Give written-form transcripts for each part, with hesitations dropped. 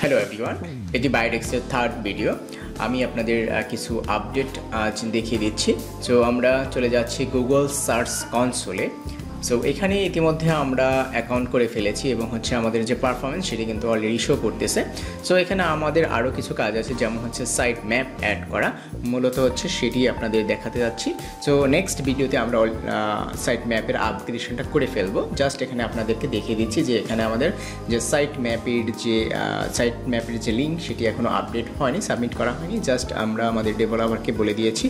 Hello everyone, এটি বায়োডেক্সের third video. আমি আপনাদের কিছু আপডেট আজ দেখিয়ে দিচ্ছি। সো আমরা চলে যাচ্ছি গুগল সার্চ কনসোলে। সো এখানে ইতিমধ্যে আমরা অ্যাকাউন্ট করে ফেলেছি এবং আমাদের যে পারফরমেন্স সেটি কিন্তু অলরেডি শো করতেছে। সো এখানে আমাদের আরও কিছু কাজ আছে, যেমন সাইট ম্যাপ অ্যাড করা, মূলত সেটি আপনাদের দেখাতে যাচ্ছি। সো নেক্সট ভিডিওতে আমরা সাইট ম্যাপের আপগ্রেডেশনটা করে ফেলবো। জাস্ট এখানে আপনাদেরকে দেখিয়ে দিচ্ছি যে এখানে আমাদের যে সাইট ম্যাপের যে লিঙ্ক সেটি এখনও আপডেট হয়নি, সাবমিট করা হয়নি। জাস্ট আমরা আমাদের ডেভেলপারকে বলে দিয়েছি।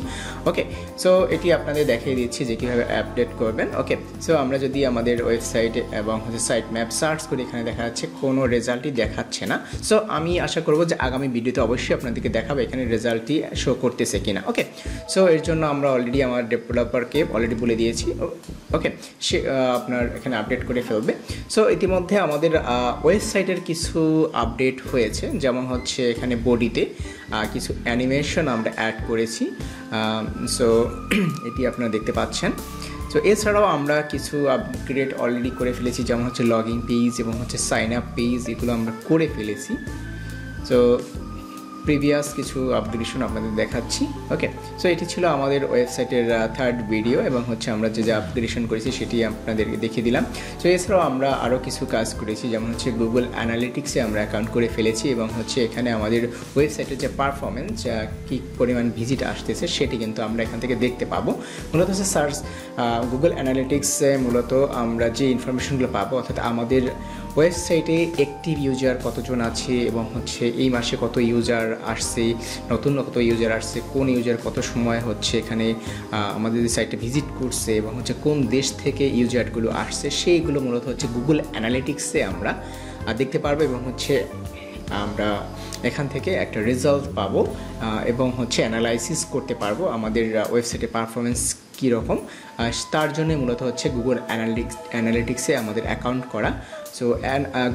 ওকে, সো এটি আপনাদের দেখিয়ে দিচ্ছি যে কীভাবে আপডেট করবেন। ওকে, সো আমরা যদি আমাদের ওয়েবসাইটে এবং সাইট ম্যাপ সার্চ করি, এখানে দেখা যাচ্ছে কোনো রেজাল্টই দেখাচ্ছে না। সো আমি আশা করব যে আগামী ভিডিওতে অবশ্যই আপনাদেরকে দেখাবো এখানে রেজাল্টটি শো করতেছে কিনা। ওকে, সো এর জন্য আমরা অলরেডি আমার ডেভেলপারকে অলরেডি বলে দিয়েছি। ওকে, সে আপনার এখানে আপডেট করে ফেলবে। সো ইতিমধ্যে আমাদের ওয়েবসাইটের কিছু আপডেট হয়েছে, যেমন এখানে বডিতে কিছু অ্যানিমেশন আমরা অ্যাড করেছি। সো এটি আপনারা দেখতে পাচ্ছেন। সো এছাড়াও আমরা কিছু আপগ্রেড অলরেডি করে ফেলেছি, যেমন লগ ইন পেজ এবং সাইন আপ পেজ, এগুলো আমরা করে ফেলেছি। সো প্রিভিয়াস কিছু আপগ্রেডেশন আপনাদের দেখাচ্ছি। ওকে, সো এটি ছিল আমাদের ওয়েবসাইটের থার্ড ভিডিও এবং আমরা যে আপগ্রেডেশন করেছি সেটি আপনাদেরকে দেখিয়ে দিলাম। সো এছাড়াও আমরা আরও কিছু কাজ করেছি, যেমন গুগল অ্যানালিটিক্সে আমরা অ্যাকাউন্ট করে ফেলেছি এবং এখানে আমাদের ওয়েবসাইটের যে পারফরমেন্স, কী পরিমাণ ভিজিট আসতেছে সেটি কিন্তু আমরা এখান থেকে দেখতে পাবো। মূলত সার্চ গুগল অ্যানালিটিক্সে মূলত আমরা যে ইনফরমেশনগুলো পাবো, অর্থাৎ আমাদের ওয়েবসাইটে অ্যাক্টিভ ইউজার কতজন আছে এবং এই মাসে কত ইউজার আসছে, নতুন কত ইউজার আসছে, কোন ইউজার কত সময় এখানে আমাদের সাইটে ভিজিট করছে এবং কোন দেশ থেকে ইউজারগুলো আসছে, সেইগুলো মূলত গুগল অ্যানালিটিক্সে আমরা দেখতে পারবো এবং আমরা এখান থেকে একটা রেজাল্ট পাবো এবং অ্যানালাইসিস করতে পারবো আমাদের ওয়েবসাইটের পারফরমেন্স কীরকম। তার জন্য মূলত গুগল অ্যানালিটিক্সে আমাদের অ্যাকাউন্ট করা। সো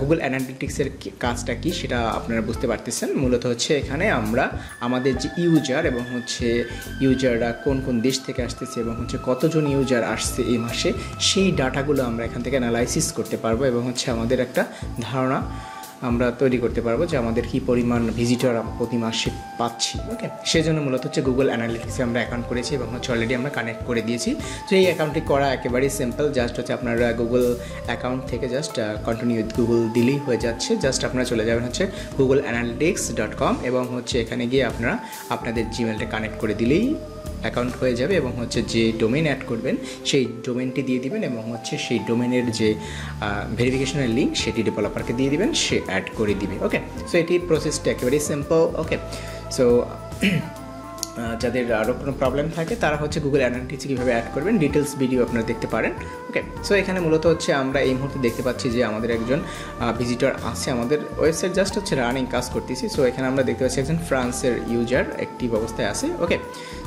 গুগল অ্যানালিটিক্সের কাজটা কি সেটা আপনারা বুঝতে পারতেছেন। মূলত এখানে আমরা আমাদের যে ইউজার এবং ইউজাররা কোন কোন দেশ থেকে আসতেছে এবং কতজন ইউজার আসছে এই মাসে, সেই ডাটাগুলো আমরা এখান থেকে অ্যানালাইসিস করতে পারবো এবং আমাদের একটা ধারণা আমরা তৈরি করতে পারবো যে আমাদের কী পরিমাণ ভিজিটর প্রতি মাসে পাচ্ছি। ওকে, সেজন্য মূলত গুগল অ্যানালিটিক্সে আমরা অ্যাকাউন্ট করেছি এবং অলরেডি আমরা কানেক্ট করে দিয়েছি। তো এই অ্যাকাউন্টটি করা একেবারেই সিম্পল। জাস্ট আপনারা গুগল অ্যাকাউন্ট থেকে জাস্ট কন্টিনিউ উইথ গুগল দিলেই হয়ে যাচ্ছে। জাস্ট আপনারা চলে যাবেন googleanalytics.com এবং এখানে গিয়ে আপনারা আপনাদের জিমেলটা কানেক্ট করে দিলেই অ্যাকাউন্ট হয়ে যাবে এবং যে ডোমেন অ্যাড করবেন সেই ডোমেনটি দিয়ে দিবেন এবং সেই ডোমেনের যে ভেরিফিকেশনের লিঙ্ক সেটি ডেভেলপারকে দিয়ে দিবেন, সে অ্যাড করে দিবে। ওকে, সো এটির প্রসেসটা একেবারেই সিম্পল। ওকে, সো যাদের আরও কোনো প্রবলেম থাকে তারা গুগল অ্যানালিটিক্সে কীভাবে অ্যাড করবেন ডিটেলস ভিডিও আপনারা দেখতে পারেন। ওকে, সো এখানে মূলত আমরা এই মুহূর্তে দেখতে পাচ্ছি যে আমাদের একজন ভিজিটর আছে, আমাদের ওয়েবসাইট জাস্ট রানিং কাজ করতেছি। সো এখানে আমরা দেখতে পাচ্ছি একজন ফ্রান্সের ইউজার অ্যাক্টিভ অবস্থায় আছে। ওকে,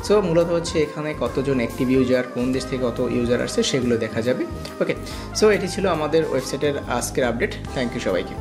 সো মূলত এখানে কতজন অ্যাক্টিভ ইউজার, কোন দেশ থেকে কত ইউজার আসছে সেগুলো দেখা যাবে। ওকে, সো এটি ছিল আমাদের ওয়েবসাইটের আজকের আপডেট। থ্যাংক ইউ সবাইকে।